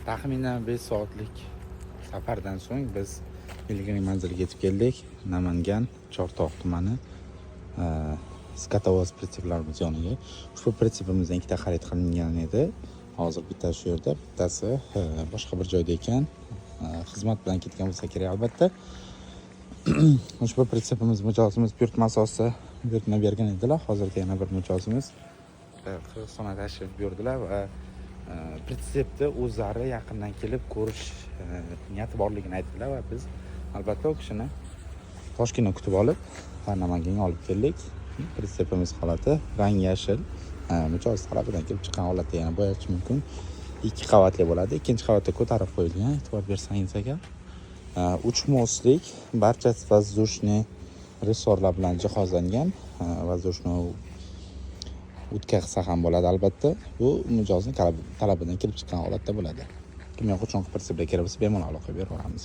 Taxminan 5 soatlik safardan so'ng biz belgilangan manzilga yetib keldik. Namangan Chortoq tumani Skatovoz pritseplarimiz yoniga. Ushbu pritsepimizdan ikkita xarid qilingan edi. Hozir bittasi shu yerda, bittasi boshqa bir joyda ekan. Xizmat bilan ketgan bo'lsa kerak albatta. Ushbu pritsepimiz mijozimiz buyurtma asosida buyurtma bergan edilar. Hozirda yana bir mijozimiz Qirg'izistonga tashrif buyurdilar va pritsepni o'zlari yaqindan kelib ko'rish niyati borligini aytdilar va biz albatta u kishini Toshkentga kutib olib Namanganga olib keldik. Pritsepimiz holati rang yashil, mijoz tarafidan kelib chiqqan holatda yana bo'yash mumkin. 2 qavatli bo'ladi. Ikkinchi qavatda ko'tarib qo'yilgan. E'tibor bersangiz agar 3 moslik barcha воздушный ressorlar bilan jihozlangan. Воздушный o'tkazsa ham bo'ladi albatta. Bu mijozning talabidan kelib chiqqan holatda bo'ladi. Kimyoviy qo'shimcha pritsepga kerak bo'lsa bemalol aloqa bera olamiz.